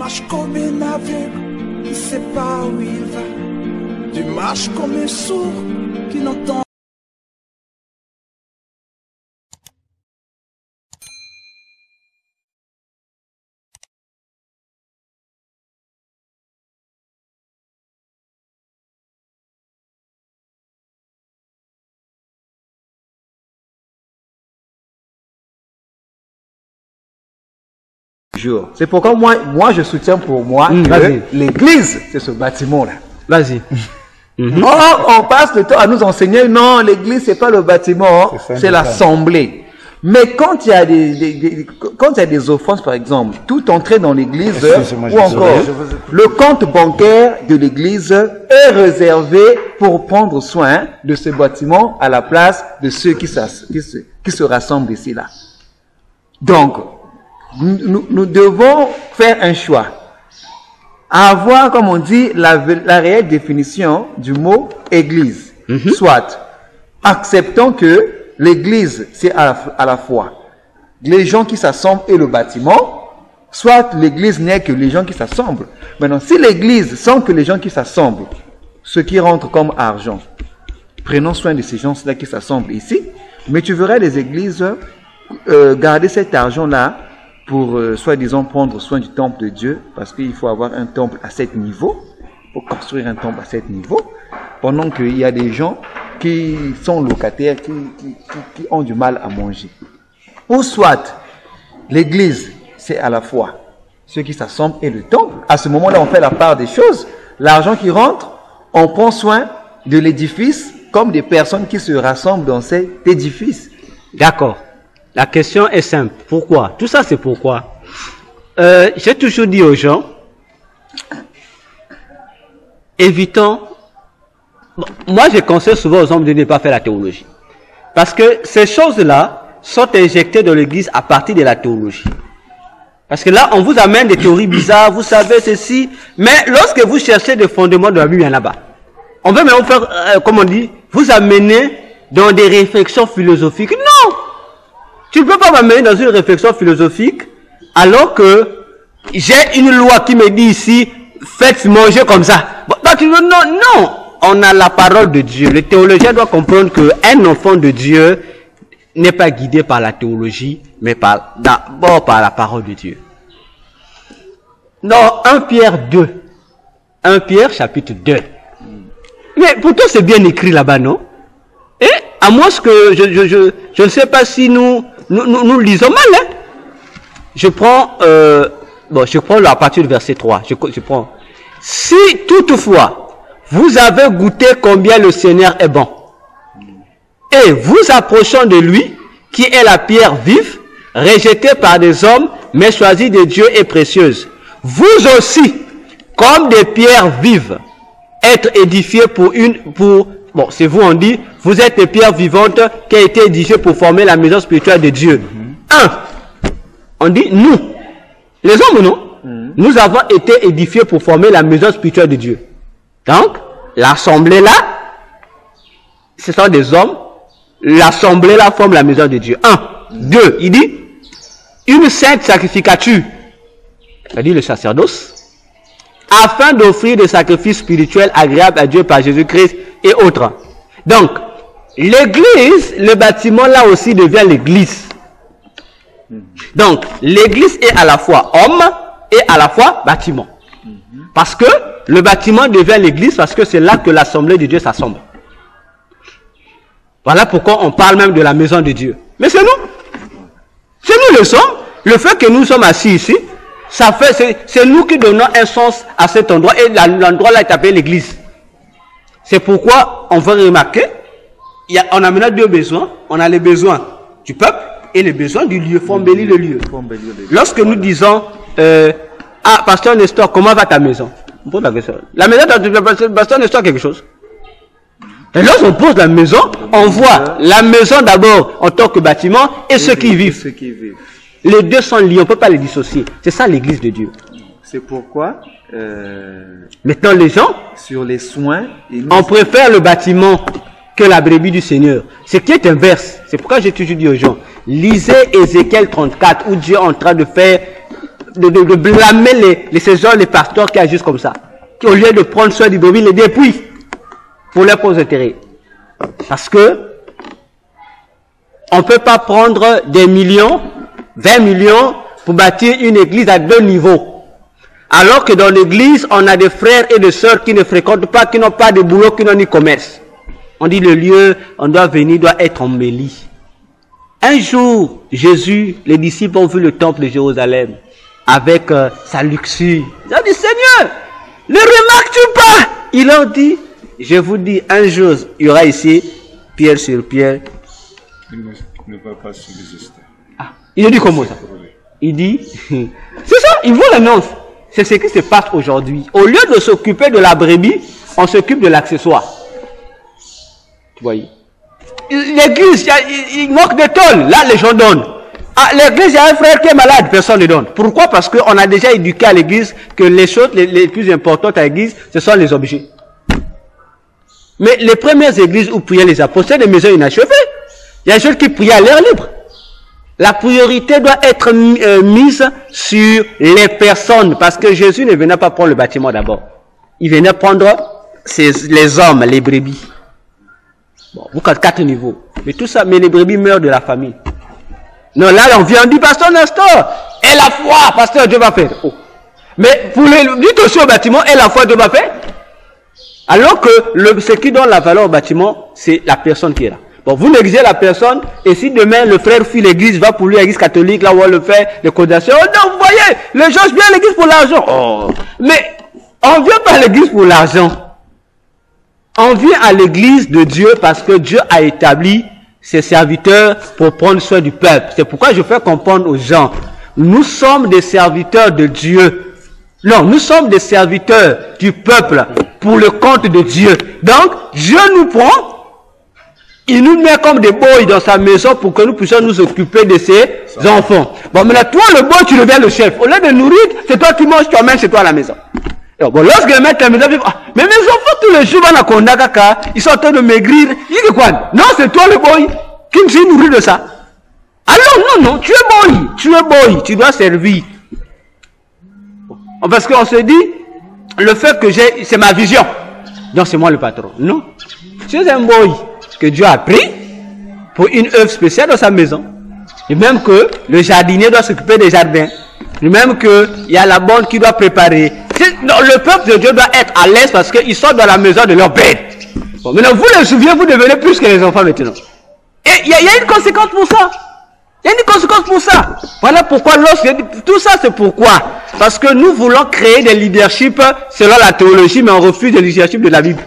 marche comme un aveugle qui ne sait pas où il va. Tu marches comme un sourd qui n'entend. C'est pourquoi moi je soutiens pour moi que l'église, c'est ce bâtiment-là. Vas-y. On passe le temps à nous enseigner, non, l'église, c'est pas le bâtiment, c'est l'assemblée. Mais quand il y a des offenses, par exemple, tout entrer dans l'église, ou encore, le compte bancaire de l'église est réservé pour prendre soin de ce bâtiment à la place de ceux qui se rassemblent ici, là. Donc, nous devons faire un choix. Avoir, comme on dit, la réelle définition du mot église. Soit, acceptons que l'église, c'est à la fois les gens qui s'assemblent et le bâtiment, soit l'église n'est que les gens qui s'assemblent. Maintenant, si l'église sans que les gens qui s'assemblent, ce qui rentre comme argent, prenons soin de ces gens-là qui s'assemblent ici, mais tu verras les églises garder cet argent-là pour, soi-disant, prendre soin du temple de Dieu, parce qu'il faut avoir un temple à 7 niveaux, pour construire un temple à 7 niveaux, pendant qu'il y a des gens qui sont locataires, qui ont du mal à manger. Ou soit, l'église, c'est à la fois ceux qui s'assemblent et le temple. À ce moment-là, on fait la part des choses. L'argent qui rentre, on prend soin de l'édifice comme des personnes qui se rassemblent dans cet édifice. D'accord. La question est simple. Pourquoi? Tout ça, c'est pourquoi. J'ai toujours dit aux gens, évitons. Bon, moi, je conseille souvent aux hommes de ne pas faire la théologie. Parce que ces choses-là sont injectées dans l'église à partir de la théologie. Parce que là, on vous amène des théories bizarres, vous savez ceci. Mais lorsque vous cherchez des fondements de la Bible, il y en a là-bas. On veut même faire, comme on dit, vous amener dans des réflexions philosophiques. Non! Tu ne peux pas m'amener dans une réflexion philosophique alors que j'ai une loi qui me dit ici, faites manger comme ça. Bon, non. On a la parole de Dieu. Le théologien doit comprendre qu'un enfant de Dieu n'est pas guidé par la théologie, mais d'abord par la parole de Dieu. Dans 1 Pierre 2. 1 Pierre chapitre 2. Mais pourtant c'est bien écrit là-bas, non? Et à moins que je ne sais pas si nous lisons mal, hein? Je prends à partir du verset 3. Je prends. Si toutefois, vous avez goûté combien le Seigneur est bon, et vous approchant de lui, qui est la pierre vive, rejetée par des hommes, mais choisie de Dieu et précieuse, vous aussi, comme des pierres vives, être édifiés bon, c'est vous on dit, vous êtes des pierres vivantes qui ont été édifiées pour former la maison spirituelle de Dieu. On dit nous, les hommes, non? Nous avons été édifiés pour former la maison spirituelle de Dieu. Donc, l'assemblée là, ce sont des hommes. L'assemblée là forme la maison de Dieu. 2, il dit, une sainte sacrificature, c'est-à-dire le sacerdoce, afin d'offrir des sacrifices spirituels agréables à Dieu par Jésus-Christ et autres. Donc, l'église, le bâtiment là aussi devient l'église. Donc, l'église est à la fois homme et à la fois bâtiment. Parce que le bâtiment devient l'église parce que c'est là que l'assemblée de Dieu s'assemble. Voilà pourquoi on parle même de la maison de Dieu. Mais c'est nous. C'est nous le sommes. Le fait que nous sommes assis ici, c'est nous qui donnons un sens à cet endroit. Et l'endroit là est appelé l'église. C'est pourquoi on veut remarquer, on a maintenant deux besoins. On a les besoins du peuple et les besoins du lieu. Il faut embellir le lieu. Lorsque nous disons, pasteur Nestor, comment va ta maison? On pose la question. La maison de pasteur Nestor quelque chose. Et lorsqu'on pose la maison, on voit la maison d'abord en tant que bâtiment et ceux qui vivent. Les deux sont liés, on ne peut pas les dissocier. C'est ça l'église de Dieu. C'est pourquoi, maintenant les gens, sur les soins, on préfère le bâtiment que la brebis du Seigneur. Ce qui est inverse. C'est pourquoi j'ai toujours dit aux gens, lisez Ézéchiel 34 où Dieu est en train de faire de blâmer ces gens, les pasteurs qui agissent comme ça. Qui au lieu de prendre soin du brebis, les dépouillent pour leur cause intérêt. Parce que on ne peut pas prendre des millions, 20 millions pour bâtir une église à 2 niveaux. Alors que dans l'église, on a des frères et des sœurs qui ne fréquentent pas, qui n'ont pas de boulot, qui n'ont ni commerce. On dit le lieu, on doit venir, doit être embelli. Un jour, Jésus, les disciples ont vu le temple de Jérusalem avec sa luxure. Ils ont dit, Seigneur, ne remarques-tu pas? Il leur dit, je vous dis, un jour, il y aura ici, pierre sur pierre. Il ne va pas subsister. Ah, il a dit comment ça? Il dit, c'est ça, il vous l'annonce. C'est ce qui se passe aujourd'hui. Au lieu de s'occuper de la brebis, on s'occupe de l'accessoire. Tu vois? L'église, il manque de tôle. Là, les gens donnent. À l'église, il y a un frère qui est malade, personne ne donne. Pourquoi? Parce qu'on a déjà éduqué à l'église que les choses les plus importantes à l'église, ce sont les objets. Mais les premières églises où priaient les apôtres, c'est des maisons inachevées. Il y a des gens qui priaient à l'air libre. La priorité doit être mise sur les personnes, parce que Jésus ne venait pas prendre le bâtiment d'abord. Il venait prendre les hommes, les brebis. Bon, vous avez 4 niveaux. Mais tout ça, mais les brebis meurent de la famine. Non, là, on vient du pasteur Nestor. Et la foi, pasteur, Dieu va faire. Oh. Mais pour dites aussi au bâtiment, et la foi, Dieu va faire. Alors que ce qui donne la valeur au bâtiment, c'est la personne qui est là. Bon, vous négligez la personne, et si demain le frère fuit l'église, va pour lui à l'église catholique, là où on le fait, les condamnations, oh non, vous voyez, les gens viennent à l'église pour l'argent. Oh. Mais on ne vient pas à l'église pour l'argent. On vient à l'église de Dieu parce que Dieu a établi ses serviteurs pour prendre soin du peuple. C'est pourquoi je fais comprendre aux gens, nous sommes des serviteurs de Dieu. Non, nous sommes des serviteurs du peuple pour le compte de Dieu. Donc, Dieu nous prend, il nous met comme des boys dans sa maison pour que nous puissions nous occuper de ses enfants. Bon, maintenant, toi, le boy, tu deviens le chef. Au lieu de nourrir, c'est toi qui manges, tu emmènes chez toi à la maison. Et bon, lorsque les maîtres à la maison, mais mes enfants, tous les jours, vont à Kondakaka, ils sont en train de maigrir. Il dit quoi? Non, c'est toi le boy qui me s'est nourri de ça. Alors, non, tu es boy, tu dois servir. Parce qu'on se dit, le fait que j'ai, c'est ma vision. Donc, c'est moi le patron. Non. Tu es un boy que Dieu a pris pour une œuvre spéciale dans sa maison. Et même que le jardinier doit s'occuper des jardins. Et même qu'il y a la bande qui doit préparer. Non, le peuple de Dieu doit être à l'aise parce qu'ils sont dans la maison de leur père. Bon, maintenant, vous les souvenez, vous devenez plus que les enfants maintenant. Et il y a une conséquence pour ça. Il y a une conséquence pour ça. Voilà pourquoi tout ça c'est pourquoi. Parce que nous voulons créer des leaderships selon la théologie, mais on refuse le leadership de la Bible.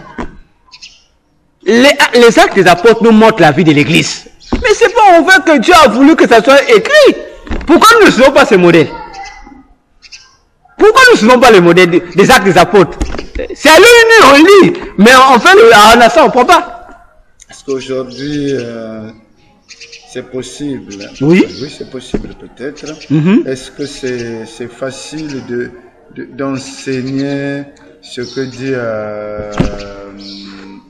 Les actes des apôtres nous montrent la vie de l'église. Mais c'est pas en fait que Dieu a voulu que ça soit écrit. Pourquoi nous ne suivons pas ces modèles? Pourquoi nous ne suivons pas les modèles des actes des apôtres? C'est à l'UNI, on lit. Mais en fait, à Anassa, on ne prend pas. Est-ce qu'aujourd'hui, c'est possible? Oui. Oui, c'est possible peut-être. Est-ce que c'est facile d'enseigner ce que dit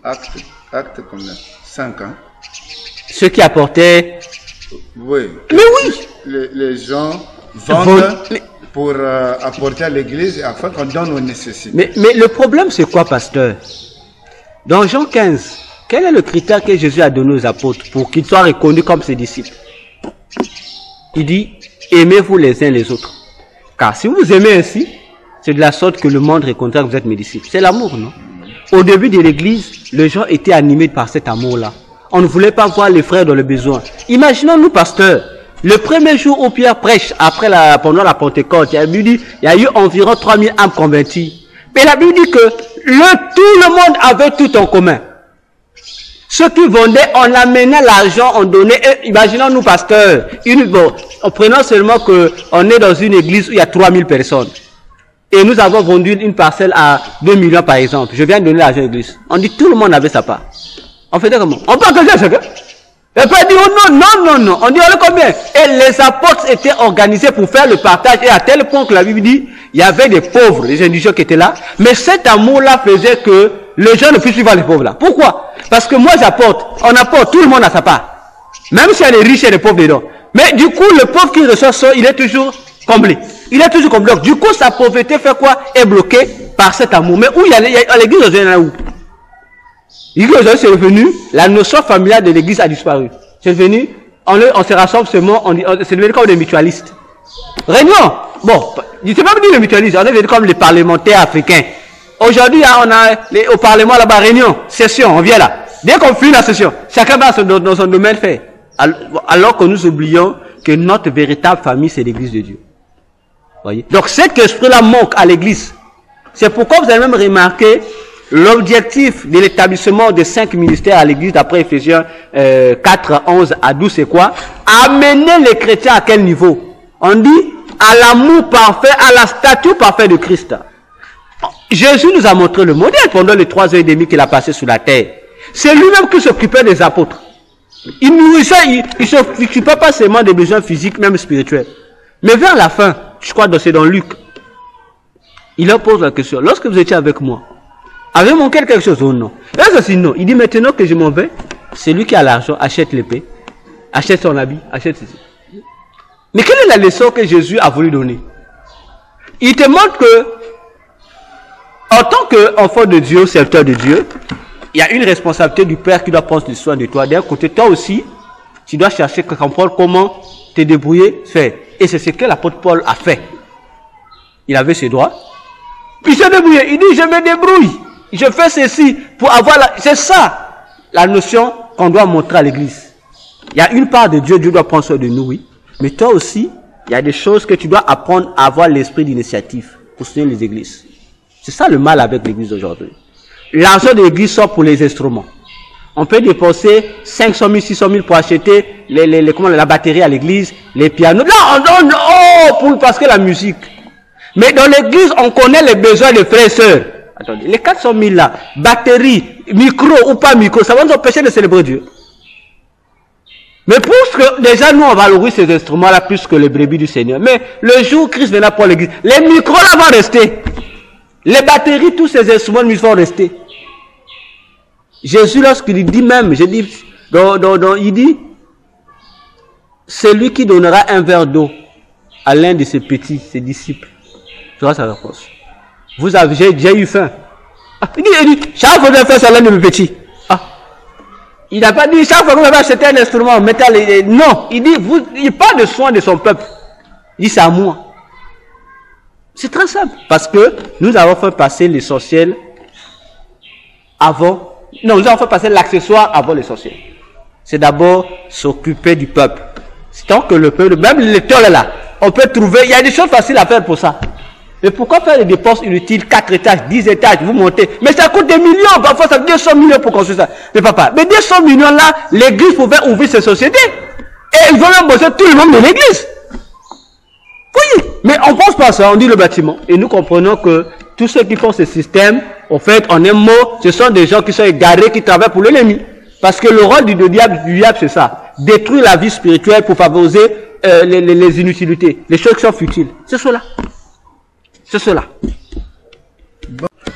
Acte combien? 5 ans. Ce qui apportait... Oui. Mais oui. Les gens vendent pour apporter à l'église afin qu'on donne aux nécessités. Mais le problème c'est quoi, pasteur? Dans Jean 15, quel est le critère que Jésus a donné aux apôtres pour qu'ils soient reconnus comme ses disciples? Il dit, aimez-vous les uns les autres. Car si vous aimez ainsi, c'est de la sorte que le monde reconnaîtra que vous êtes mes disciples. C'est l'amour, non? Au début de l'église, les gens étaient animés par cet amour-là. On ne voulait pas voir les frères dans le besoin. Imaginons-nous, pasteur, le premier jour où Pierre prêche, pendant la Pentecôte, il y a eu environ 3000 âmes converties. Mais la Bible dit que tout le monde avait tout en commun. Ceux qui vendaient, on amenait l'argent, on donnait. Imaginons-nous, pasteur, en prenant seulement qu'on est dans une église où il y a 3000 personnes. Et nous avons vendu une parcelle à 2 millions par exemple. Je viens de donner l'argent à l'église. On dit tout le monde avait sa part. On faisait comment? On partageait à chacun. Et puis on dit oh non. On dit on est combien? Et les apôtres étaient organisés pour faire le partage. Et à tel point que la Bible dit, il y avait des pauvres, les indigents qui étaient là. Mais cet amour-là faisait que les gens ne puissent suivre les pauvres là. Pourquoi? Parce que moi j'apporte, on apporte, tout le monde a sa part. Même s'il y a des riches et des pauvres dedans. Mais du coup, le pauvre qui reçoit ça, il est toujours comblé. Il est toujours comme bloc. Du coup, sa pauvreté fait quoi? Est bloquée par cet amour. Mais où il y a l'église aujourd'hui, il y en a où? L'église aujourd'hui, c'est revenu, la notion familiale de l'église a disparu. C'est devenu, on se rassemble seulement, c'est devenu comme des mutualistes. Réunion, bon, je ne sais pas me dire les mutualistes, on est devenu comme les parlementaires africains. Aujourd'hui, on a au Parlement là-bas, réunion, session, on vient là. Dès qu'on finit la session, chacun va dans son domaine fait. Alors que nous oublions que notre véritable famille, c'est l'église de Dieu. Voyez? Donc cet esprit-là manque à l'église. C'est pourquoi vous avez même remarqué l'objectif de l'établissement de 5 ministères à l'église d'après Ephésiens 4, 11 à 12, c'est quoi? Amener les chrétiens à quel niveau? On dit à l'amour parfait, à la stature parfaite de Christ. Jésus nous a montré le modèle pendant les 3 heures et demie qu'il a passé sur la terre. C'est lui-même qui s'occupait des apôtres. Il nourrissait, il ne s'occupait pas seulement des besoins physiques, même spirituels. Mais vers la fin, je crois que c'est dans Luc, il leur pose la question, lorsque vous étiez avec moi, avez-vous manqué quelque chose ou non? Et ça c'est non. Il dit maintenant que je m'en vais, celui qui a l'argent achète l'épée, achète son habit, achète ceci. Mais quelle est la leçon que Jésus a voulu donner? Il te montre que, en tant qu'enfant de Dieu, serviteur de Dieu, il y a une responsabilité du Père qui doit prendre soin de toi. D'un côté, toi aussi, tu dois chercher à comprendre comment te débrouiller, faire. Et c'est ce que l'apôtre Paul a fait. Il avait ses droits. Il s'est débrouillé. Il dit, je me débrouille. Je fais ceci pour avoir la... C'est ça, la notion qu'on doit montrer à l'église. Il y a une part de Dieu, Dieu doit prendre soin de nous, oui. Mais toi aussi, il y a des choses que tu dois apprendre à avoir l'esprit d'initiative pour soutenir les églises. C'est ça le mal avec l'église d'aujourd'hui. L'argent de l'église sort pour les instruments. On peut dépenser 500 000, 600 000 pour acheter la batterie à l'église, les pianos. Non, parce que la musique. Mais dans l'église, on connaît les besoins des frères et sœurs. Attendez, les 400 000 là, batterie, micro ou pas micro, ça va nous empêcher de célébrer Dieu. Mais pour que déjà nous on valorise ces instruments-là plus que les brebis du Seigneur. Mais le jour où Christ viendra pour l'église, les micros là vont rester. Les batteries, tous ces instruments de musique vont rester. Jésus, lorsqu'il dit même, il dit, c'est lui qui donnera un verre d'eau à l'un de ses petits, ses disciples. Tu vois sa réponse. J'ai eu faim. Il dit, chaque fois que j'ai faim, c'est l'un de mes petits. Il n'a pas dit, chaque fois que vous avez acheté un instrument, mettez non, il dit, il parle de soin de son peuple. Il dit, c'est à moi. C'est très simple. Parce que nous avons fait passer l'essentiel avant. Non, nous avons fait passer l'accessoire avant l'essentiel. C'est d'abord s'occuper du peuple. Tant que le peuple, même le lecteur est là, on peut trouver, il y a des choses faciles à faire pour ça. Mais pourquoi faire des dépenses inutiles, 4 étages, 10 étages, vous montez? Mais ça coûte des millions, parfois ça coûte 200 millions pour construire ça. Mais papa, mais 200 millions là, l'église pouvait ouvrir ses sociétés. Et ils vont même bosser tout le monde de l'église. Oui, mais on pense pas à ça, on dit le bâtiment. Et nous comprenons que tous ceux qui font ce système, en fait, en un mot, ce sont des gens qui sont égarés, qui travaillent pour l'ennemi. Parce que le rôle du diable, c'est ça. Détruire la vie spirituelle pour favoriser les inutilités, les choses qui sont futiles. C'est cela. C'est cela.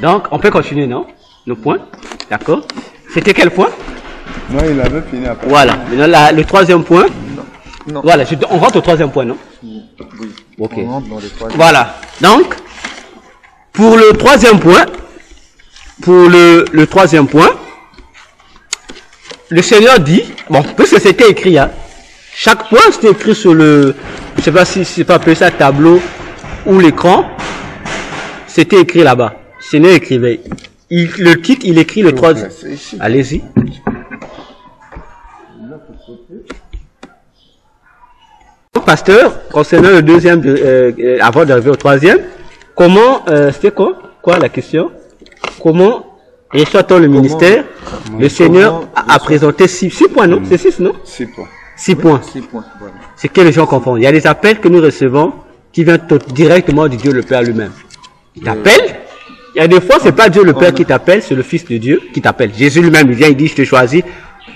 Donc, on peut continuer, non? Le point. D'accord? C'était quel point? Non, il avait fini après. Voilà. Maintenant, le troisième point. Non. Voilà, on rentre au troisième point, non? Oui. Ok. On rentre dans le troisième. Voilà. Donc, pour le troisième point, le Seigneur dit, bon, puisque c'était écrit, hein, chaque point c'était écrit sur le, je sais pas si c'est pas appelé ça tableau ou l'écran, c'était écrit là-bas. Le Seigneur écrivait. Le titre, il écrit le troisième. Allez-y. Pasteur, concernant le deuxième, avant d'arriver au troisième, comment, c'était quoi la question? Comment reçoit-on le ministère? Le Seigneur a présenté 6 points, non? C'est 6, non? 6 points. 6 points. 6 points. Voilà. C'est que les gens confondent. Il y a des appels que nous recevons qui viennent directement de Dieu le Père lui-même. Il t'appelle. Il y a des fois, c'est pas Dieu le Père qui t'appelle, c'est le Fils de Dieu qui t'appelle. Jésus lui-même, il vient, il dit, je te choisis,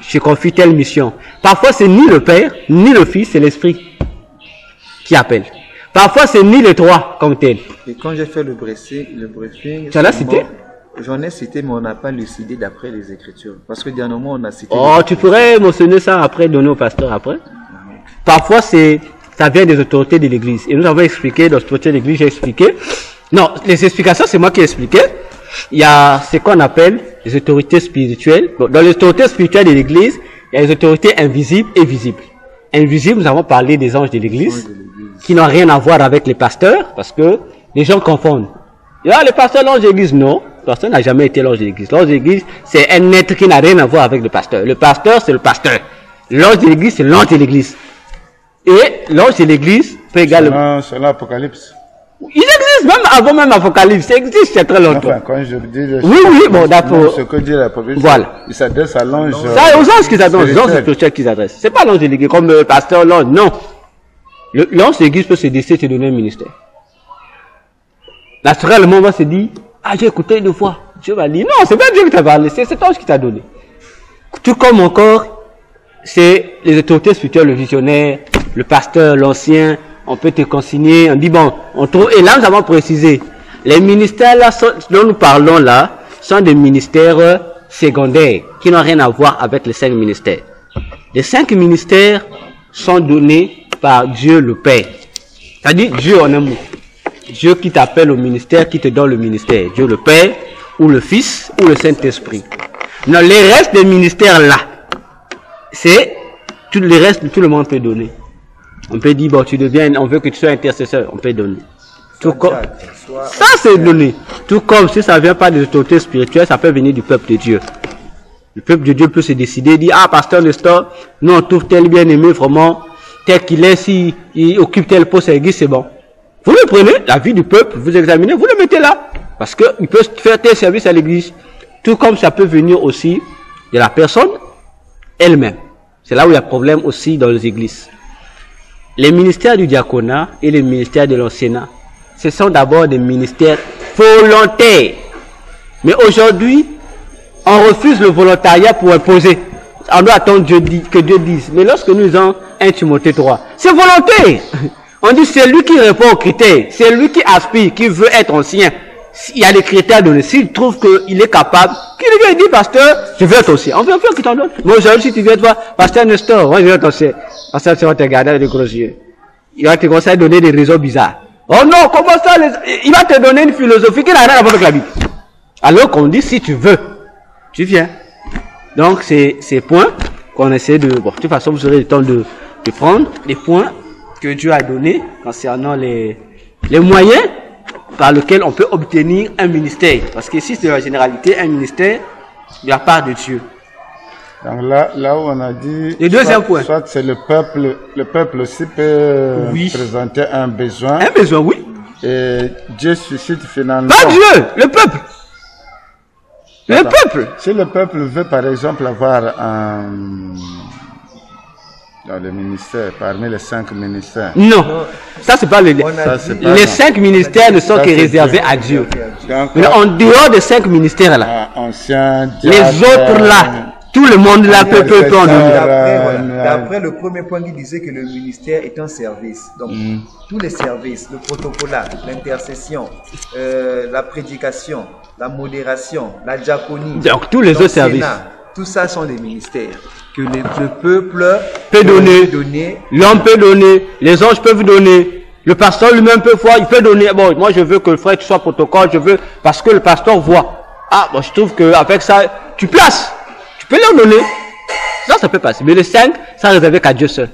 je te confie telle mission. Parfois, c'est ni le Père, ni le Fils, c'est l'Esprit qui appelle. Parfois, c'est ni les trois comme tel. Et quand j'ai fait le briefing, tu en as cité? J'en ai cité, mais on n'a pas lucidé d'après les Écritures. Parce que dernièrement, on a cité... Oh, tu pourrais mentionner ça après, donner au pasteur après. Parfois, c'est ça vient des autorités de l'église. Et nous avons expliqué, dans l'autorité de l'église, j'ai expliqué. Non, les explications, c'est moi qui ai expliqué. Il y a ce qu'on appelle les autorités spirituelles. Bon, dans les autorités spirituelles de l'église, il y a les autorités invisibles et visibles. Invisibles, nous avons parlé des anges de l'église, qui n'ont rien à voir avec les pasteurs, parce que les gens confondent. Et là, le pasteur, l'ange de l'église, non. Le pasteur n'a jamais été l'ange de l'église. L'ange de l'église, c'est un être qui n'a rien à voir avec le pasteur. Le pasteur, c'est le pasteur. L'ange de l'église, c'est l'ange de l'église. Et l'ange de l'église peut également... Selon l'Apocalypse. Il existe même avant même Apocalypse. Ça existe il y a très longtemps. Enfin, quand je dis... Oui, bon, d'accord. Ce que dit l'Apocalypse, voilà. Il s'adresse à l'ange... C'est aux anges qu'ils s'adressent. Les anges spirituels qu'ils s'adressent. C'est pas l'ange de l'église comme le pasteur, l'ange. Non. L'ange de l'église peut se décider de te donner un ministère. Naturellement, on va se dire, ah, j'ai écouté une fois. Dieu va dire, non, c'est pas Dieu qui t'a parlé, c'est cet ange qui t'a donné. Tout comme encore, c'est les autorités spirituelles, le visionnaire, le pasteur, l'ancien, on peut te consigner, on dit bon, on trouve, et là nous avons précisé, les ministères là, dont nous parlons là, sont des ministères secondaires, qui n'ont rien à voir avec les 5 ministères. Les 5 ministères sont donnés par Dieu le Père. C'est-à-dire Dieu en un mot. Dieu qui t'appelle au ministère, qui te donne le ministère. Dieu le Père, ou le Fils, ou le Saint-Esprit. Non, les restes des ministères là, c'est, tout le reste, tout le monde peut donner. On peut dire, bon, tu deviens, on veut que tu sois intercesseur, on peut donner. Tout comme, ça c'est donné. Tout comme si ça vient pas des autorités spirituelles, ça peut venir du peuple de Dieu. Le peuple de Dieu peut se décider, dire, ah, pasteur Nestor, nous on trouve tel bien-aimé vraiment, tel qu'il est, s'il occupe tel poste à l'église, c'est bon. Vous le prenez, la vie du peuple, vous examinez, vous le mettez là. Parce qu'il peut faire tel service à l'église. Tout comme ça peut venir aussi de la personne elle-même. C'est là où il y a problème aussi dans les églises. Les ministères du diaconat et les ministères de l'anciennat, ce sont d'abord des ministères volontaires. Mais aujourd'hui, on refuse le volontariat pour imposer. On doit attendre que Dieu dise. Mais lorsque nous avons 1 Timothée 3, c'est volontaire. On dit c'est lui qui répond aux critères, c'est lui qui aspire, qui veut être ancien. Il y a des critères donnés. S'il trouve qu'il est capable, qu'il vient dire, pasteur, je veux être ancien. On veut qu'il t'en donne. Moi, aujourd'hui, si tu viens te voir, pasteur Nestor, moi, je veux être ancien. Pasteur, tu vas te regarder avec des gros yeux. Il va te commencer à donner des raisons bizarres. Oh non, comment ça, il va te donner une philosophie qui n'a rien à voir avec la Bible. Alors qu'on dit, si tu veux, tu viens. Donc, c'est ces points qu'on essaie de, bon, de toute façon, vous aurez le temps de prendre les points que Dieu a donnés concernant les moyens par lesquels on peut obtenir un ministère. Parce que ici, c'est la généralité, un ministère de la part de Dieu. Donc là où on a dit... Le deuxième point. Soit c'est le peuple aussi peut présenter un besoin. Un besoin, oui. Et Dieu suscite finalement... Pas Dieu, le peuple. Le peuple. Si le peuple veut par exemple avoir un... Dans le ministère, parmi les 5 ministères. Non, ça c'est pas les 5 ministères ne sont que réservés à Dieu. Mais en dehors des 5 ministères là, ancien, les autres là, tout le monde là peut prendre. D'après le premier point qui disait que le ministère est un service. Donc tous les services, le protocolat, l'intercession, la prédication, la modération, la diaconie, donc tous les autres services. Tout ça sont des ministères que le peuple peut donner, l'homme peut donner, les anges peuvent donner, le pasteur lui-même peut voir, il peut donner. Bon, moi je veux que le frère soit protocole, je veux, parce que le pasteur voit. Ah, bon, je trouve qu'avec ça, tu places, tu peux leur donner. Ça peut passer. Mais les 5, ça réservé qu'à Dieu seul.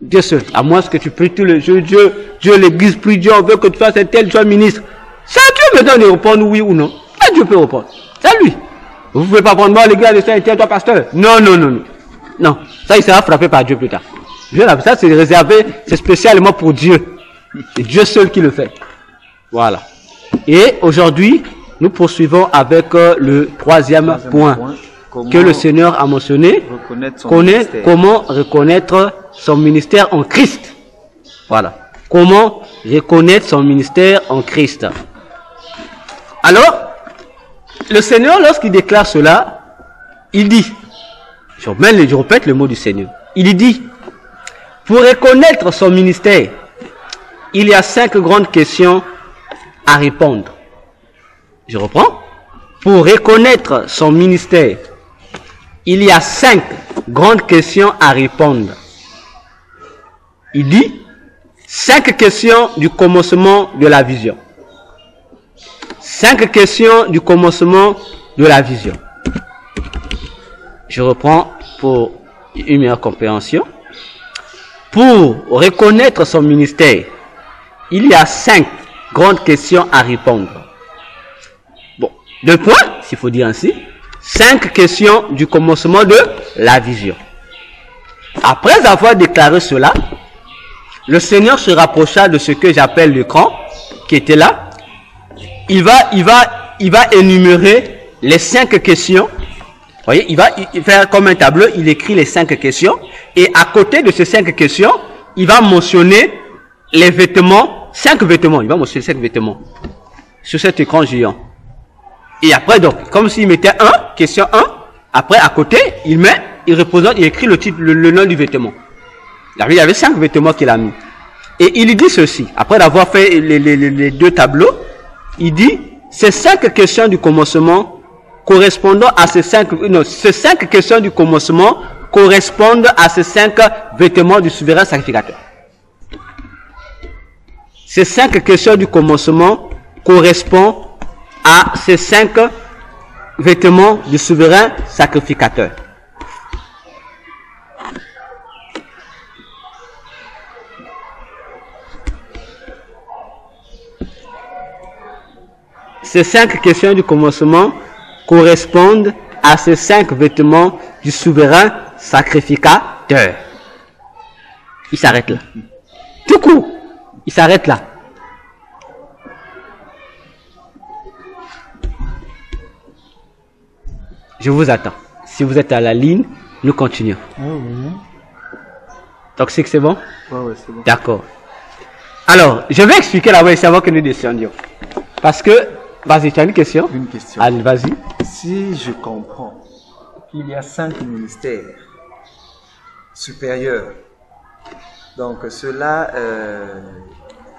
Dieu seul. À moins que tu pries tout le jour, Dieu l'église prie Dieu, on veut que tu fasses un tel, tu sois ministre. C'est à Dieu maintenant de répondre oui ou non. Ah, Dieu peut répondre. C'est lui. Vous ne pouvez pas prendre moi l'église de Saint-Étienne, toi pasteur. Non. Non. Ça, il sera frappé par Dieu plus tard. Ça, c'est réservé, c'est spécialement pour Dieu. C'est Dieu seul qui le fait. Voilà. Et aujourd'hui, nous poursuivons avec le troisième point que le Seigneur a mentionné. Comment reconnaître son ministère en Christ. Voilà. Comment reconnaître son ministère en Christ. Alors, le Seigneur, lorsqu'il déclare cela, il dit, je répète le mot du Seigneur, il dit, pour reconnaître son ministère, il y a 5 grandes questions à répondre. Je reprends. Pour reconnaître son ministère, il y a 5 grandes questions à répondre. Il dit 5 questions du commencement de la vision. 5 questions du commencement de la vision. Je reprends pour une meilleure compréhension. Pour reconnaître son ministère, il y a 5 grandes questions à répondre. Bon, 2 points, s'il faut dire ainsi. 5 questions du commencement de la vision. Après avoir déclaré cela, le Seigneur se rapprocha de ce que j'appelle l'écran, qui était là. Il va énumérer les 5 questions. Vous voyez, il va faire comme un tableau, il écrit les 5 questions. Et à côté de ces 5 questions, il va mentionner les vêtements, 5 vêtements. Il va mentionner 5 vêtements sur cet écran géant. Et après, donc, comme s'il mettait 1, question 1, après, à côté, il représente, il écrit le titre, le nom du vêtement. Il y avait 5 vêtements qu'il a mis. Et il dit ceci, après d'avoir fait les 2 tableaux, il dit, ces 5 questions du commencement correspondant à ces 5 questions du commencement correspondent à ces 5 vêtements du souverain sacrificateur. Ces 5 questions du commencement correspondent à ces 5 vêtements du souverain sacrificateur. Ces 5 questions du commencement correspondent à ces 5 vêtements du souverain sacrificateur. Il s'arrête là. Tout court, il s'arrête là. Je vous attends. Si vous êtes à la ligne, nous continuons. Donc c'est bon? Ouais, c'est bon. D'accord. Alors, je vais expliquer la voie avant que nous descendions. Parce que, vas-y, tu as une question? Une question. Allez, vas-y. Si je comprends qu'il y a 5 ministères supérieurs, donc cela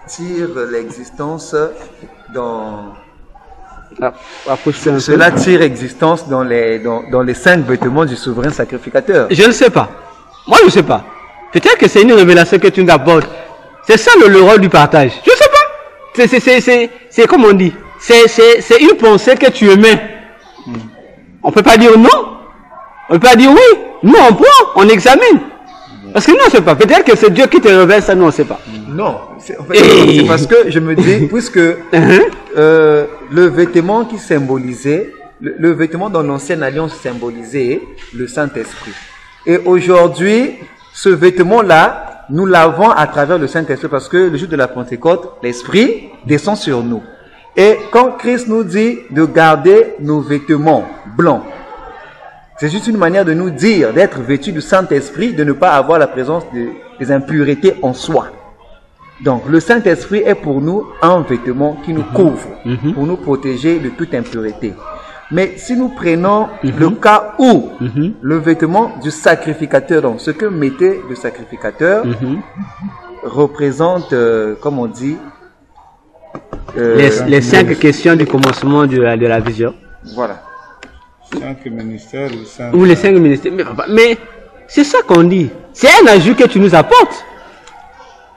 tire l'existence dans... Cela tire existence dans les 5 vêtements du souverain sacrificateur. Je ne sais pas. Moi, je ne sais pas. Peut-être que c'est une révélation que tu nous apportes. C'est ça le rôle du partage. Je ne sais pas. C'est comme on dit. C'est une pensée que tu émets. On ne peut pas dire non. On ne peut pas dire oui. Nous, on prend, on examine. Parce que nous, on ne sait pas. Peut-être que c'est Dieu qui te révèle ça, nous, on ne sait pas. Non. C'est parce que je me dis, puisque le vêtement qui symbolisait, le vêtement dans l'ancienne alliance symbolisait le Saint-Esprit. Et aujourd'hui, ce vêtement-là, nous l'avons à travers le Saint-Esprit parce que le jour de la Pentecôte, l'Esprit descend sur nous. Et quand Christ nous dit de garder nos vêtements blancs, c'est juste une manière de nous dire d'être vêtus du Saint-Esprit, de ne pas avoir la présence des impuretés en soi. Donc, le Saint-Esprit est pour nous un vêtement qui nous couvre, pour nous protéger de toute impureté. Mais si nous prenons le cas où le vêtement du sacrificateur, donc ce que mettait le sacrificateur, représente, comme on dit, les 5 questions du commencement de la vision. Voilà. 5 ministères ou les 5 ministères. Mais c'est ça qu'on dit. C'est un ajout que tu nous apportes.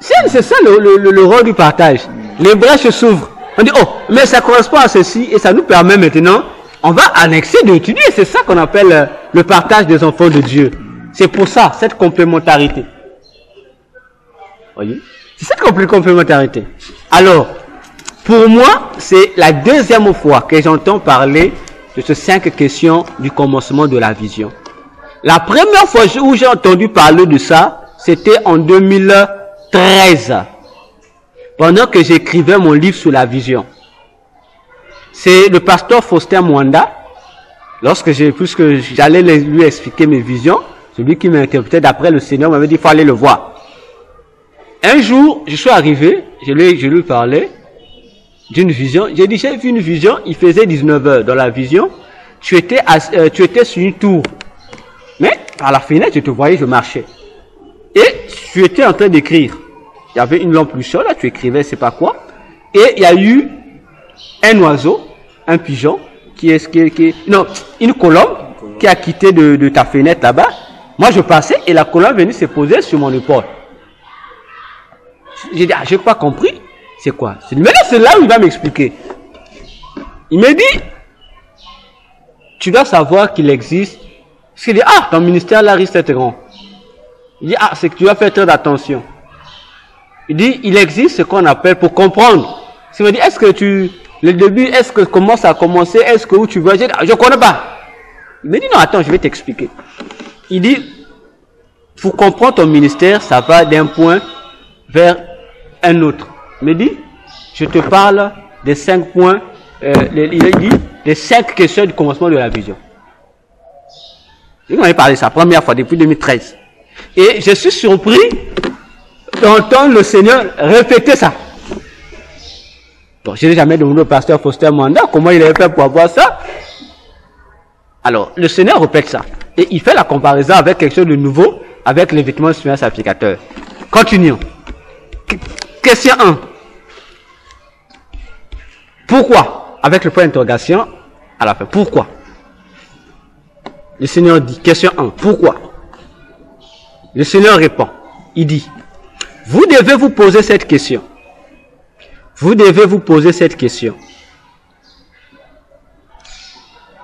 C'est ça le rôle du partage. Les brèches s'ouvrent. On dit, oh, mais ça correspond à ceci et ça nous permet maintenant, on va annexer d'étudier. C'est ça qu'on appelle le partage des enfants de Dieu. C'est pour ça, cette complémentarité. Voyez? C'est cette complémentarité. Alors, pour moi, c'est la 2e fois que j'entends parler de ces 5 questions du commencement de la vision. La première fois où j'ai entendu parler de ça, c'était en 2013, pendant que j'écrivais mon livre sur la vision. C'est le pasteur Faustin Mwanda, puisque j'allais lui expliquer mes visions, celui qui m'interprétait d'après le Seigneur m'avait dit qu'il fallait le voir. Un jour, je suis arrivé, je lui parlais d'une vision. J'ai dit, j'ai vu une vision, il faisait 19 heures. Dans la vision, tu étais sur une tour. Mais, par la fenêtre, je te voyais, je marchais. Et tu étais en train d'écrire. Il y avait une lampe luciole, là, tu écrivais, c'est pas quoi. Et il y a eu un oiseau, un pigeon, une colombe qui a quitté de ta fenêtre là-bas. Moi, je passais et la colombe venait se poser sur mon épaule. J'ai dit, ah, j'ai pas compris. C'est quoi? Maintenant, c'est là où il va m'expliquer. Il me dit, tu dois savoir qu'il existe. Parce qu'il dit, ah, ton ministère là risque d'être grand. Il dit, ah, c'est que tu dois faire très attention. Il dit, il existe ce qu'on appelle pour comprendre. Il me dit, est-ce que le début, est-ce que comment ça a commencé, est-ce que où tu veux? J'ai dit, ah, je connais pas. Il me dit, non, attends, je vais t'expliquer. Il dit, pour comprendre ton ministère, ça va d'un point vers un autre. Il me dit, je te parle des 5 points, il a dit, des 5 questions du commencement de la vision. Il m'avait parlé ça la première fois depuis 2013. Et je suis surpris d'entendre le Seigneur répéter ça. Bon, je n'ai jamais demandé au pasteur Foster Manda comment il avait fait pour avoir ça. Alors, le Seigneur répète ça. Et il fait la comparaison avec quelque chose de nouveau, avec les vêtements du Seigneur sacrificateur. Continuons. Question 1. Pourquoi? Avec le point d'interrogation à la fin. Pourquoi? Le Seigneur dit, question 1, pourquoi? Le Seigneur répond, il dit, vous devez vous poser cette question. Vous devez vous poser cette question.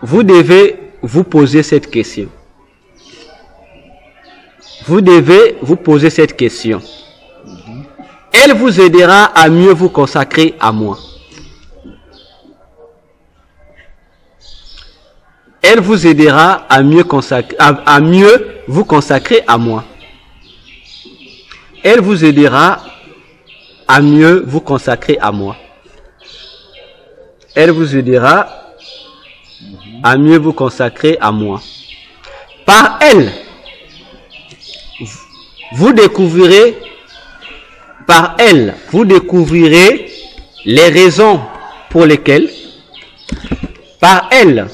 Vous devez vous poser cette question. Vous devez vous poser cette question. Elle vous aidera à mieux vous consacrer à moi. Elle vous aidera à mieux vous consacrer à moi. Elle vous aidera à mieux vous consacrer à moi. Elle vous aidera à mieux vous consacrer à moi. Par elle, vous découvrirez les raisons pour lesquelles, par elle,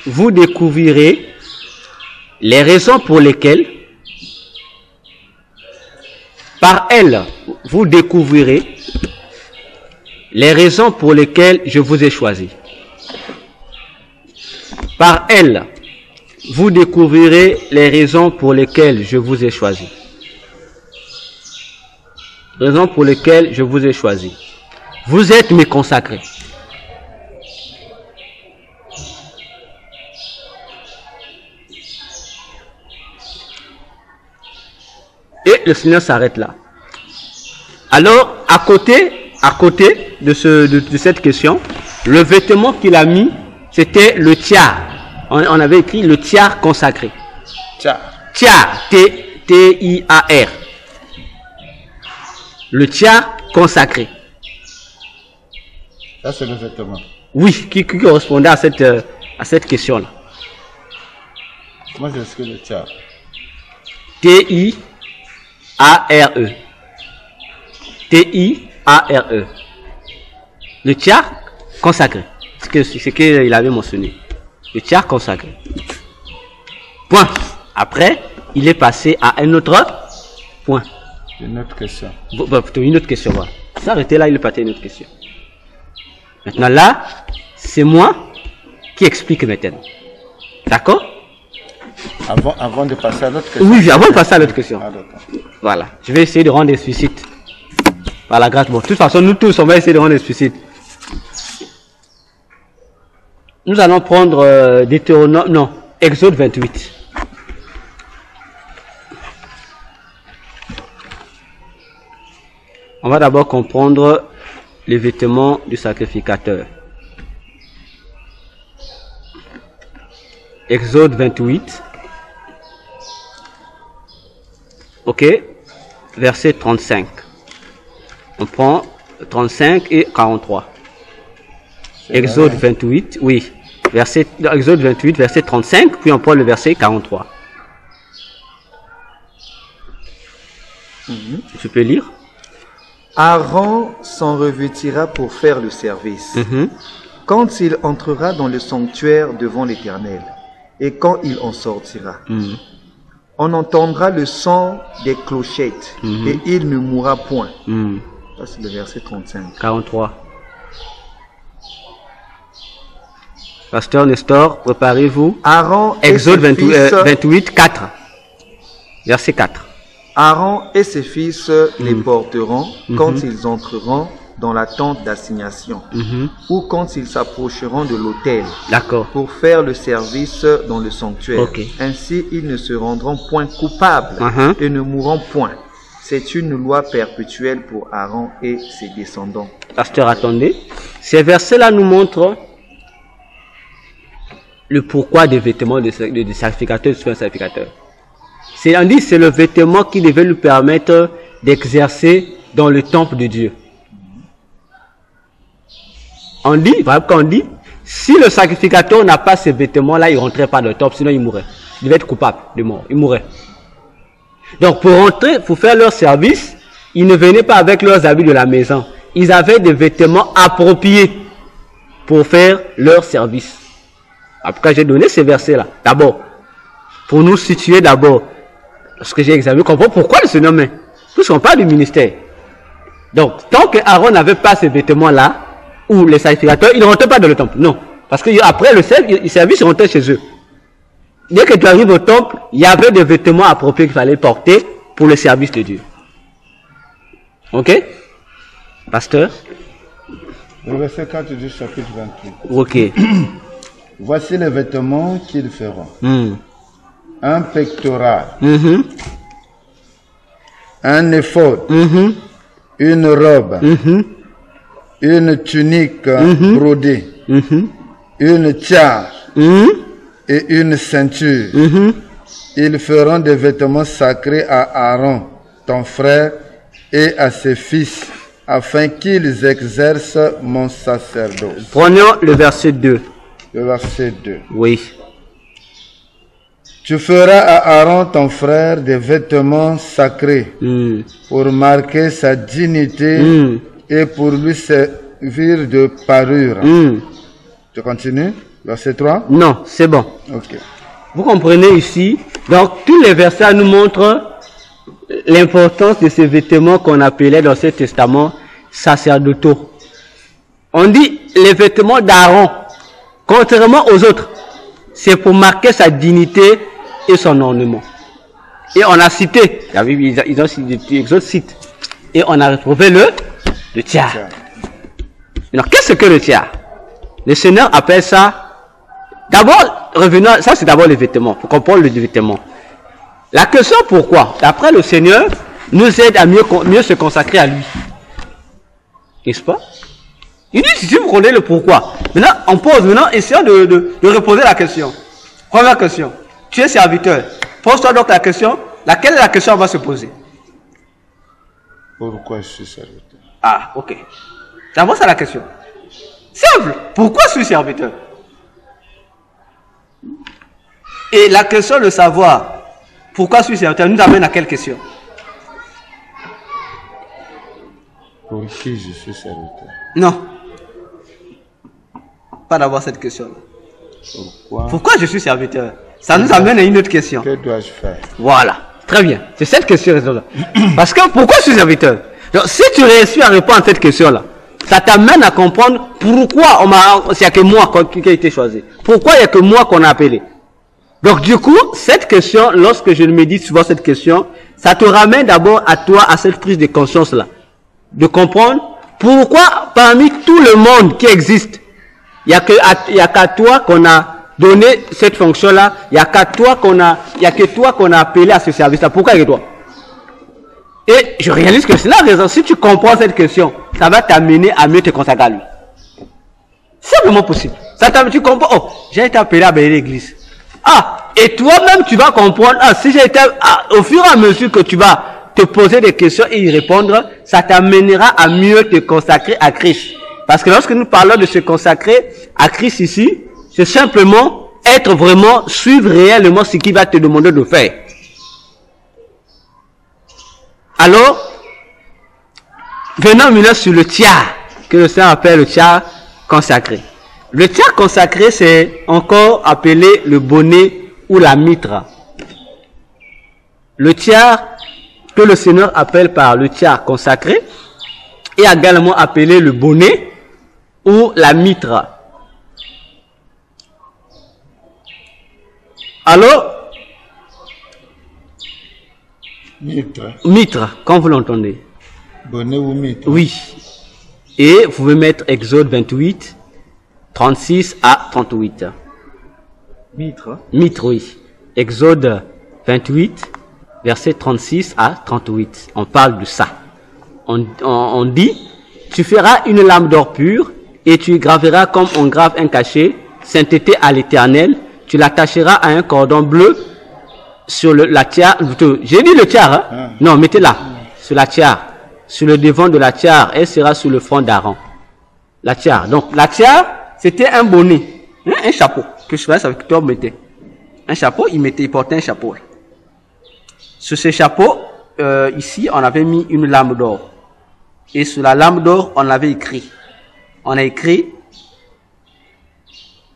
vous découvrirez les raisons pour lesquelles, par elle, vous découvrirez les raisons pour lesquelles je vous ai choisi. Par elle, vous découvrirez les raisons pour lesquelles je vous ai choisi. Raisons pour lesquelles je vous ai choisi. Vous êtes mes consacrés. Et le Seigneur s'arrête là. Alors, à côté de cette question, le vêtement qu'il a mis, c'était le tiare. On avait écrit le tiare consacré. Tiare, T-I-A-R. Le tiare consacré. Ça, c'est le vêtement. Oui, qui correspondait à cette question-là. Comment est-ce que le tiare? T-I-A-R-E. T-I-A-R-E. Le tiare consacré. C'est ce qu'il avait mentionné. Le tiare consacré. Point. Après, il est passé à un autre point. Une autre question. Une autre question, voilà. S'arrêter là, il est passé à une autre question. Maintenant là, c'est moi qui explique maintenant. D'accord? Avant de passer à l'autre question. Oui, avant de passer à l'autre question. Ah, voilà. Je vais essayer de rendre explicite. Par la grâce. Bon, de toute façon, nous tous, on va essayer de rendre explicite. Nous allons prendre Exode 28. On va d'abord comprendre les vêtements du sacrificateur. Exode 28. Ok. Verset 35. On prend 35 et 43. Exode 28, oui. Exode 28, verset 35, puis on prend le verset 43. Tu peux lire? Aaron s'en revêtira pour faire le service. Quand il entrera dans le sanctuaire devant l'Éternel, et quand il en sortira, on entendra le son des clochettes, et il ne mourra point. Ça, c'est le verset 35. 43. Pasteur Nestor, préparez-vous. Aaron Exode 28, 4. Verset 4. Aaron et ses fils les porteront quand ils entreront dans la tente d'assignation ou quand ils s'approcheront de l'autel pour faire le service dans le sanctuaire. Ainsi, ils ne se rendront point coupables et ne mourront point. C'est une loi perpétuelle pour Aaron et ses descendants. Pasteur, attendez. Ces versets-là nous montrent le pourquoi des vêtements de sacrificateur sur un sacrificateur. On dit c'est le vêtement qui devait lui permettre d'exercer dans le temple de Dieu. On dit, si le sacrificateur n'a pas ces vêtements-là, il ne rentrait pas dans le temple, sinon il mourrait. Il devait être coupable de mort, il mourrait. Donc pour rentrer, pour faire leur service, ils ne venaient pas avec leurs habits de la maison. Ils avaient des vêtements appropriés pour faire leur service. Après, j'ai donné ces versets-là. D'abord, pour nous situer d'abord, ce que j'ai examiné, comprendre pourquoi il se nommait. Puisqu'on parle du ministère. Donc, tant que Aaron n'avait pas ces vêtements-là, ou les sacrificateurs, ils ne rentraient pas dans le temple. Non. Parce qu'après le service, ils rentraient chez eux. Dès que tu arrives au temple, il y avait des vêtements appropriés qu'il fallait porter pour le service de Dieu. Ok? Pasteur? Le verset 4 du chapitre 28. Ok. Voici les vêtements qu'ils feront. Un pectoral. Un éphod. Une robe. Une tunique brodée. Une tiare. Et une ceinture. Ils feront des vêtements sacrés à Aaron, ton frère, et à ses fils, afin qu'ils exercent mon sacerdoce. Prenons le verset 2. Le verset 2. Oui. Tu feras à Aaron, ton frère, des vêtements sacrés pour marquer sa dignité et pour lui servir de parure. Tu continues? Verset 3? Non, c'est bon. Ok. Vous comprenez ici? Donc, tous les versets nous montrent l'importance de ces vêtements qu'on appelait dans ce testament sacerdotaux. On dit les vêtements d'Aaron, contrairement aux autres, c'est pour marquer sa dignité et son ornement. Et on a cité, ils ont cité, et on a retrouvé le tiare. Alors, qu'est-ce que le tiare? Le Seigneur appelle ça. D'abord, revenons, ça c'est d'abord les vêtements, pour comprendre les vêtements. La question pourquoi, d'après le Seigneur, nous aide à mieux se consacrer à lui. N'est-ce pas? Il dit, si vous connaissez le pourquoi. Maintenant, on pose, essayons de reposer la question. Première question. Tu es serviteur. Pose-toi donc la question. Laquelle est la question qu'on va se poser? Pourquoi je suis serviteur? Ah, ok. D'abord, c'est la question. Simple. Pourquoi je suis serviteur? Et la question de savoir pourquoi je suis serviteur nous amène à quelle question? Pour qui je suis serviteur? Non. Pas d'avoir cette question. Pourquoi je suis serviteur? Ça nous amène à une autre question. Que dois-je faire? Voilà. Très bien. C'est cette question-là. Parce que pourquoi je suis serviteur? Donc, si tu réussis à répondre à cette question-là, ça t'amène à comprendre pourquoi il n'y a que moi qui a été choisi. Pourquoi il n'y a que moi qu'on a appelé. Donc du coup, cette question, lorsque je médite souvent cette question, ça te ramène d'abord à toi, à cette prise de conscience-là. De comprendre pourquoi parmi tout le monde qui existe, il n'y a qu'à toi qu'on a donné cette fonction-là, il n'y a que toi qu'on a appelé à ce service-là. Pourquoi il y a que toi? Et je réalise que c'est la raison. Si tu comprends cette question, ça va t'amener à mieux te consacrer à lui. C'est vraiment possible. Tu comprends, oh, j'ai été appelé à bénir l'église. Ah, et toi-même, tu vas comprendre, si j'ai été, au fur et à mesure que tu vas te poser des questions et y répondre, ça t'amènera à mieux te consacrer à Christ. Parce que lorsque nous parlons de se consacrer à Christ ici, c'est simplement être vraiment, suivre réellement ce qu'il va te demander de faire. Alors, venons maintenant sur le tiare, que le Seigneur appelle le tiare consacré. Le tiare consacré, c'est encore appelé le bonnet ou la mitre. Le tiare que le Seigneur appelle par le tiare consacré est également appelé le bonnet ou la mitre. Alors, Mitre. Mitre, quand vous l'entendez. Bonnet ou mitre? Oui. Et vous pouvez mettre Exode 28, 36 à 38. Mitre. Mitre, oui. Exode 28, verset 36 à 38. On parle de ça. On dit, tu feras une lame d'or pure et tu y graveras comme on grave un cachet, sainteté à l'Éternel. Tu l'attacheras à un cordon bleu sur la tiare. J'ai dit le tiare, hein? Non, mettez-la sur la tiare. Sur le devant de la tiare, elle sera sur le front d'Aaron. La tiare. Donc, la tiare, c'était un bonnet, hein, un chapeau, que je faisais avec toi, mettait. Un chapeau, il portait un chapeau. Sur ce chapeau, ici, on avait mis une lame d'or. Et sur la lame d'or, on avait écrit. On a écrit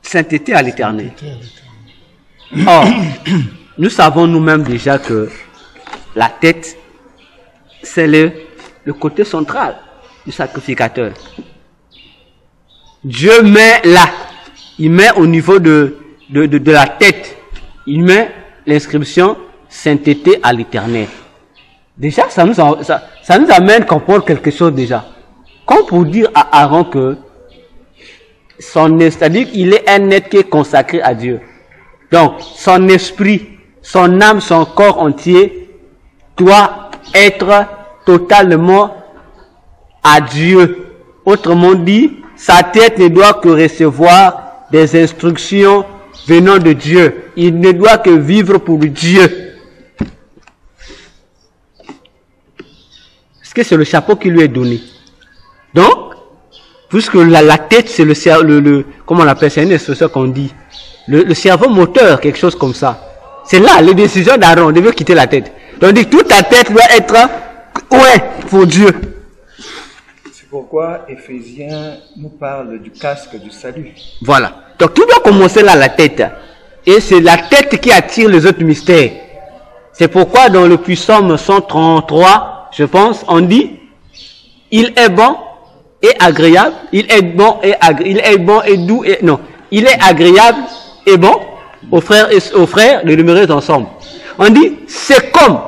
sainteté à l'Éternel. Or, nous savons nous-mêmes déjà que la tête, c'est le côté central du sacrificateur. Dieu met là, il met au niveau de la tête, il met l'inscription sainteté à l'Éternel. Déjà, ça nous amène à comprendre quelque chose déjà. Comme pour dire à Aaron que c'est-à-dire qu'il est un être qui est consacré à Dieu. Donc, son esprit, son âme, son corps entier doit être totalement à Dieu. Autrement dit, sa tête ne doit que recevoir des instructions venant de Dieu. Il ne doit que vivre pour Dieu. Parce que c'est le chapeau qui lui est donné. Donc, puisque la tête, c'est comment on appelle, c'est une expression qu'on dit, le cerveau moteur, quelque chose comme ça. C'est là, les décisions d'Aaron, on devait quitter la tête. Donc, toute ta tête doit être, pour Dieu. C'est pourquoi Éphésiens nous parle du casque du salut. Voilà. Donc, tout doit commencer là, la tête. Et c'est la tête qui attire les autres mystères. C'est pourquoi dans le Psaume 133, je pense, on dit, il est bon et agréable, il est bon et doux et non, il est agréable et bon aux frères de demeurer ensemble. On dit c'est comme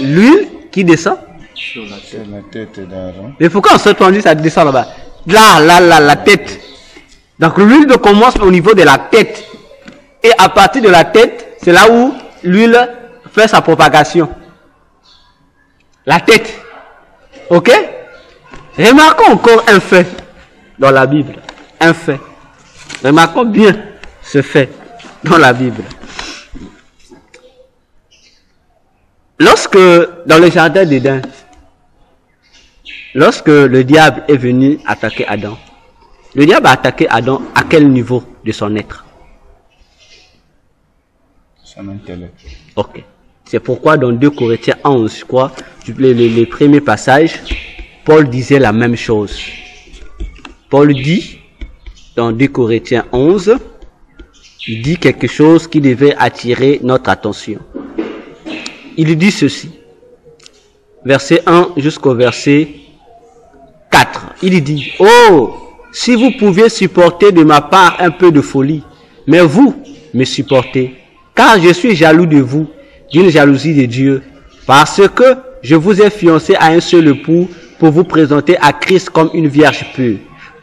l'huile qui descend sur la tête d'Aaron. Mais pourquoi on dit ça descend là-bas? La tête. Donc l'huile commence au niveau de la tête et à partir de la tête, c'est là où l'huile fait sa propagation. La tête. Ok? Remarquons encore un fait dans la Bible. Un fait. Remarquons bien ce fait dans la Bible. Lorsque, dans le jardin d'Éden, lorsque le diable est venu attaquer Adam, le diable a attaqué Adam à quel niveau de son être? Son intellect. Ok. C'est pourquoi dans 2 Corinthiens 11, je crois, les premiers passages, Paul disait la même chose. Paul dit, dans 2 Corinthiens 11, il dit quelque chose qui devait attirer notre attention. Il dit ceci, verset 1 jusqu'au verset 4. Il dit, oh, si vous pouviez supporter de ma part un peu de folie, mais vous me supportez, car je suis jaloux de vous, d'une jalousie de Dieu, parce que je vous ai fiancé à un seul époux pour vous présenter à Christ comme une vierge pure.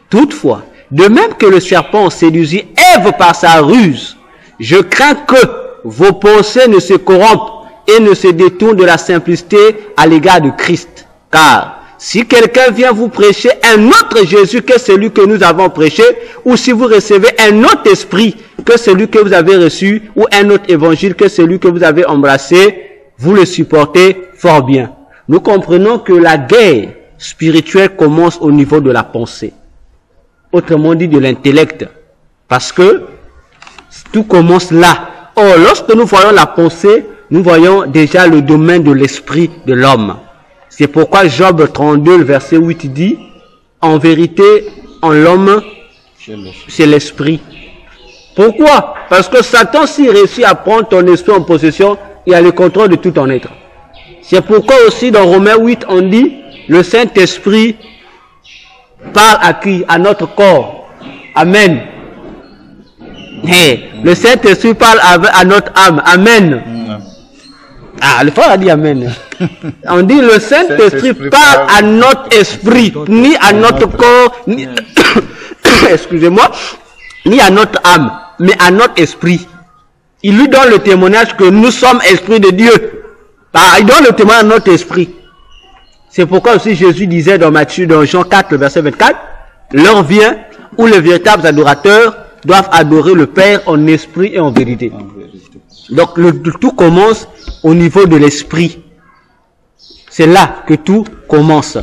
Toutefois, de même que le serpent séduisit Ève par sa ruse, je crains que vos pensées ne se corrompent et ne se détournent de la simplicité à l'égard de Christ. Car si quelqu'un vient vous prêcher un autre Jésus que celui que nous avons prêché, ou si vous recevez un autre esprit que celui que vous avez reçu, ou un autre évangile que celui que vous avez embrassé, vous le supportez fort bien. Nous comprenons que la guerre spirituelle commence au niveau de la pensée. Autrement dit, de l'intellect. Parce que tout commence là. Or, lorsque nous voyons la pensée, nous voyons déjà le domaine de l'esprit de l'homme. C'est pourquoi Job 32, le verset 8 dit, en vérité, en l'homme, c'est l'esprit. Pourquoi? Parce que Satan, s'il réussit à prendre ton esprit en possession, il a le contrôle de tout ton être. C'est pourquoi aussi dans Romains 8, on dit, le Saint-Esprit parle à qui? À notre corps. Amen. Hey, le Saint-Esprit parle à notre âme. Amen. Ah, le frère a dit Amen. On dit le Saint-Esprit parle à notre esprit, ni à notre corps, ni excusez-moi, ni à notre âme, mais à notre esprit. Il lui donne le témoignage que nous sommes esprit de Dieu. Ah, il donne le témoignage à notre esprit. C'est pourquoi aussi Jésus disait dans Matthieu, dans Jean 4, le verset 24, l'heure vient où les véritables adorateurs doivent adorer le Père en esprit et en vérité. Donc tout commence au niveau de l'esprit. C'est là que tout commence.